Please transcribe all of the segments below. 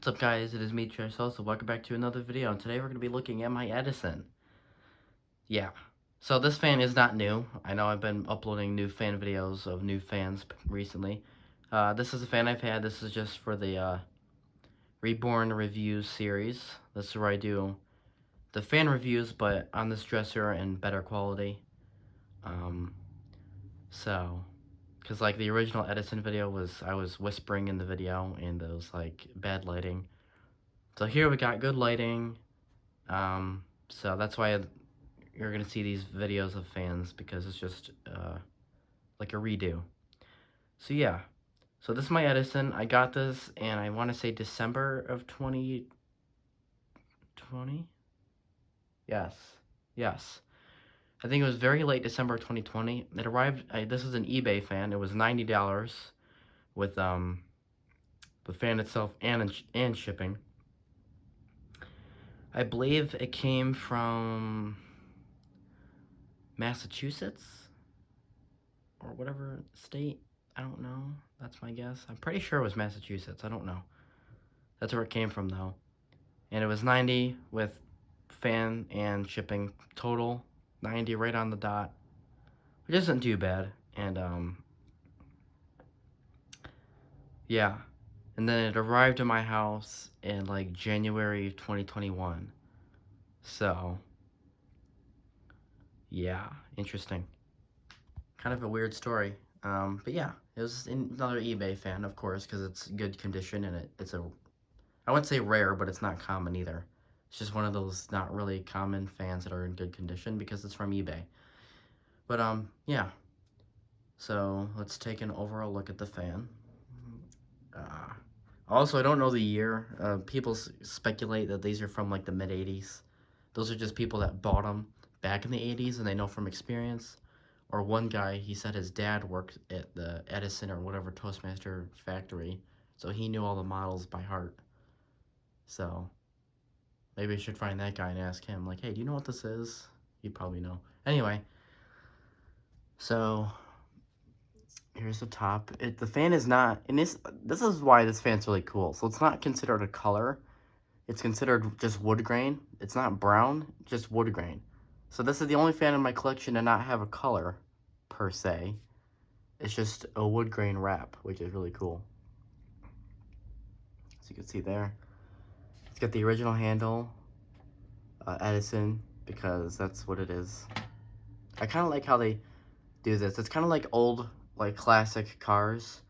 What's up, guys? It is me, so welcome back to another video, and today we're going to be looking at my Edison. Yeah, so this fan is not new. I know I've been uploading new fan videos of new fans recently. This is a fan I've had. This is just for the Reborn Reviews series. This is where I do the fan reviews, but on this dresser in better quality. Because like the original Edison video I was whispering in the video, and there was like bad lighting. So here we got good lighting, so that's why you're going to see these videos of fans, because it's just, like a redo. So yeah, so this is my Edison. I got this, and I want to say December of 2020? Yes. I think it was very late December 2020. It arrived, this is an eBay fan. It was $90 with, the fan itself and shipping. I believe it came from Massachusetts or whatever state. I don't know. That's my guess. I'm pretty sure it was Massachusetts. I don't know. That's where it came from, though. And it was 90 with fan and shipping total. 90 right on the dot, which isn't too bad. And yeah. And then it arrived in my house in like January of 2021. So yeah, interesting. Kind of a weird story. But yeah, it was another eBay fan, of course, because it's good condition, and it's a, I wouldn't say rare, but it's not common either. It's just one of those not really common fans that are in good condition because it's from eBay. But yeah. So let's take an overall look at the fan. Also, I don't know the year. People speculate that these are from like the mid-80s. Those are just people that bought them back in the 80s, and they know from experience. Or one guy, he said his dad worked at the Edison or whatever Toastmaster factory, so he knew all the models by heart. So maybe I should find that guy and ask him, like, hey, do you know what this is? He'd probably know. Anyway, so here's the top. The fan is not, and this is why this fan's really cool. So it's not considered a color. It's considered just wood grain. It's not brown, just wood grain. So this is the only fan in my collection to not have a color, per se. It's just a wood grain wrap, which is really cool. As you can see there. It's got the original handle, Edison, because that's what it is. I kind of like how they do this. It's kind of like old, like classic cars.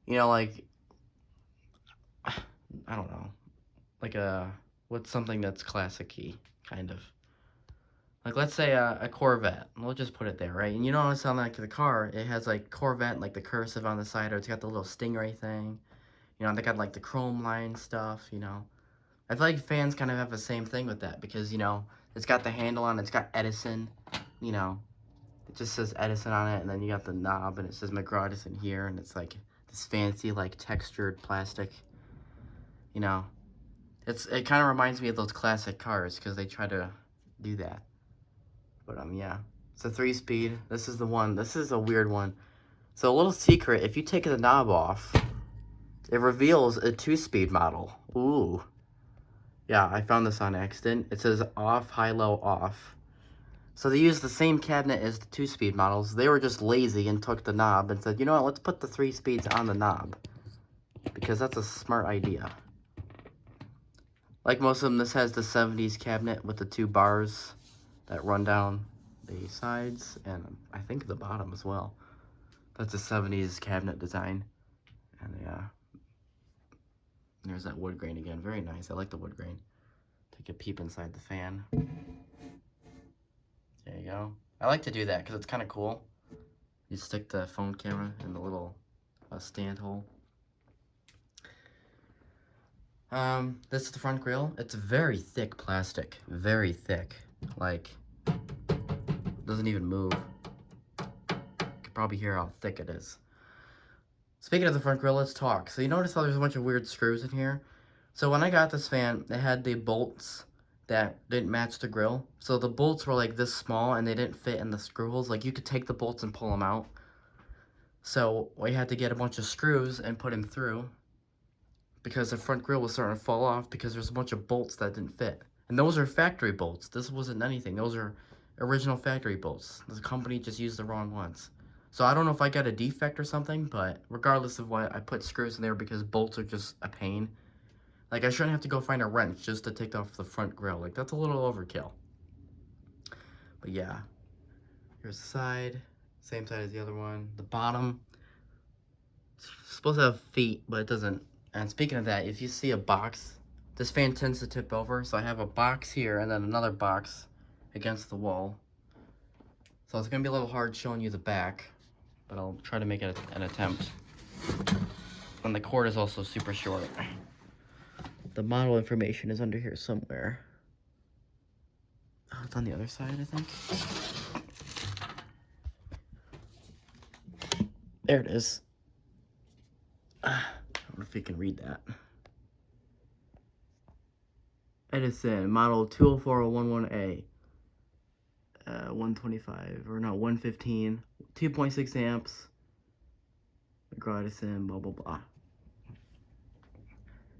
You know, like, I don't know. Like what's something that's classic-y, kind of. Like, let's say a Corvette. We'll just put it there, right? And you notice on, like, the car, it has, like, Corvette, like, the cursive on the side, or it's got the little stingray thing. You know, they got, like, the chrome line stuff, you know. I feel like fans kind of have the same thing with that, because, you know, it's got the handle on it, it's got Edison, you know. It just says Edison on it, and then you got the knob, and it says McGraw Edison here, and it's, like, this fancy, like, textured plastic, you know. It kind of reminds me of those classic cars, because they try to do that. But, yeah. It's a 3-speed. This is the one. This is a weird one. So, a little secret. If you take the knob off, it reveals a 2-speed model. Ooh. Yeah, I found this on accident. It says off, high, low, off. So, they used the same cabinet as the 2-speed models. They were just lazy and took the knob and said, you know what, let's put the 3 speeds on the knob. Because that's a smart idea. Like most of them, this has the 70s cabinet with the 2 bars that run down the sides, and I think the bottom as well. That's a 70s cabinet design. And yeah, there's that wood grain again. Very nice. I like the wood grain. Take a peep inside the fan. There you go. I like to do that because it's kind of cool. You stick the phone camera in the little stand hole. This is the front grille. It's very thick plastic. Very thick. Like, doesn't even move. You can probably hear how thick it is. Speaking of the front grille, let's talk. So you notice how there's a bunch of weird screws in here? So when I got this fan, it had the bolts that didn't match the grille. So the bolts were like this small, and they didn't fit in the screw holes. Like, you could take the bolts and pull them out. So we had to get a bunch of screws and put them through because the front grill was starting to fall off because there's a bunch of bolts that didn't fit. And those are factory bolts. This wasn't anything. Those are original factory bolts. The company just used the wrong ones. So I don't know if I got a defect or something, but regardless of what, I put screws in there because bolts are just a pain. Like, I shouldn't have to go find a wrench just to take off the front grill. Like, that's a little overkill. But yeah, here's the side, same side as the other one. The bottom, it's supposed to have feet, but it doesn't. And speaking of that, if you see a box, this fan tends to tip over. So I have a box here and then another box against the wall. So it's gonna be a little hard showing you the back, but I'll try to make it an attempt. And the cord is also super short. The model information is under here somewhere. Oh, it's on the other side, I think. There it is. I don't know if you can read that. Edison, model 204011A. 125, or no, 115, 2.6 amps. Edison, blah, blah, blah.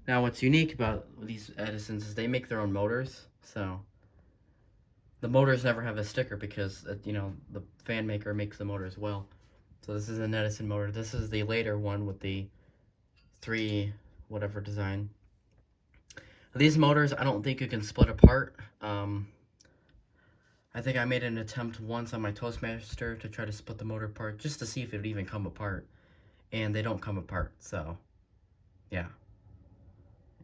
Now, what's unique about these Edisons is they make their own motors, so the motors never have a sticker because, you know, the fan maker makes the motor as well. So this is an Edison motor. This is the later one with the 3 whatever design. These motors, I don't think you can split apart. I think I made an attempt once on my Toastmaster to try to split the motor apart just to see if it would even come apart. And they don't come apart, so yeah.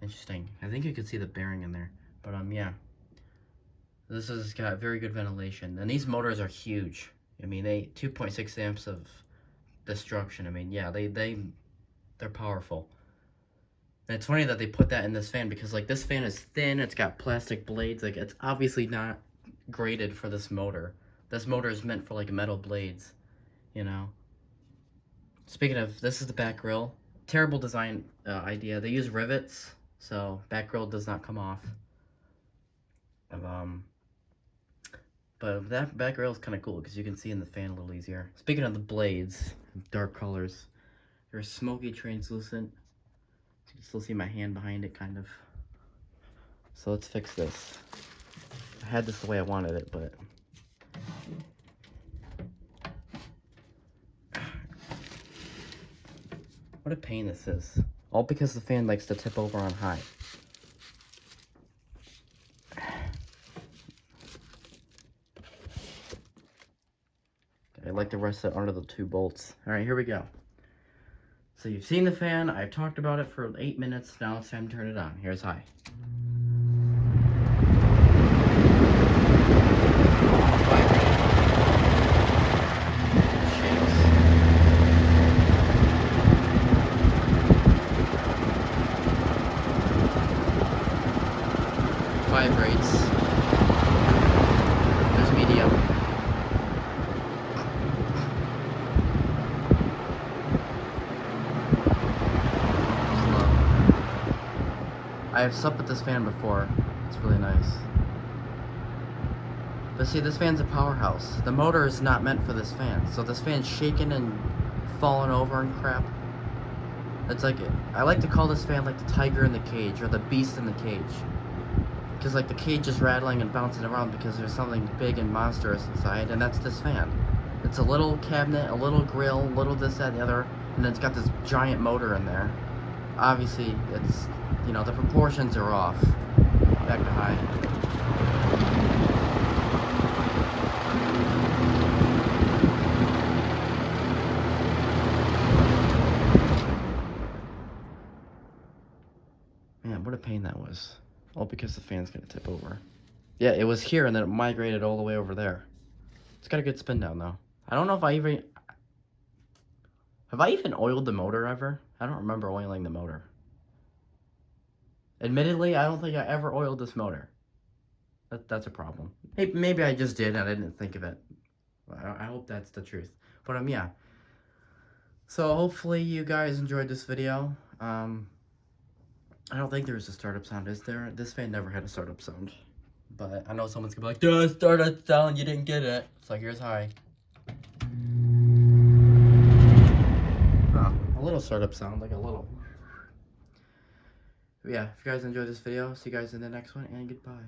Interesting. I think you can see the bearing in there. But yeah. This has got very good ventilation. And these motors are huge. I mean, they 2.6 amps of destruction. I mean, yeah, they're powerful. And it's funny that they put that in this fan because, like, this fan is thin, it's got plastic blades. Like, it's obviously not graded for this motor. This motor is meant for, like, metal blades, you know. Speaking of, this is the back grill. Terrible design idea. They use rivets, so back grill does not come off. But that back grill is kind of cool because you can see in the fan a little easier. Speaking of the blades, dark colors, they're smoky translucent. You can still see my hand behind it, kind of. So let's fix this. I had this the way I wanted it, but what a pain this is. All because the fan likes to tip over on high. I like to rest it under the 2 bolts. Alright, here we go. So you've seen the fan, I've talked about it for 8 minutes, now it's time to turn it on. Here's high. Vibrates. There's medium. Slow. I have slept with this fan before. It's really nice. But see, this fan's a powerhouse. The motor is not meant for this fan. So this fan's shaking and falling over and crap. It's like, I like to call this fan like the tiger in the cage, or the beast in the cage. Because, like, the cage is rattling and bouncing around because there's something big and monstrous inside, and that's this fan. It's a little cabinet, a little grill, a little this, that, and the other, and it's got this giant motor in there. Obviously, it's, you know, the proportions are off. Back to high. Man, what a pain that was. All because the fan's gonna tip over. Yeah, it was here and then it migrated all the way over there. It's got a good spin down though. I don't know if have I even oiled the motor ever? I don't remember oiling the motor. Admittedly, I don't think I ever oiled this motor. That's a problem. Maybe I just did and I didn't think of it. I hope that's the truth. But yeah. So hopefully you guys enjoyed this video. I don't think there's a startup sound, is there? This fan never had a startup sound. But I know someone's gonna be like, duh, startup sound, you didn't get it. So here's high. Oh, a little startup sound, like a little. But yeah, if you guys enjoyed this video, see you guys in the next one, and goodbye.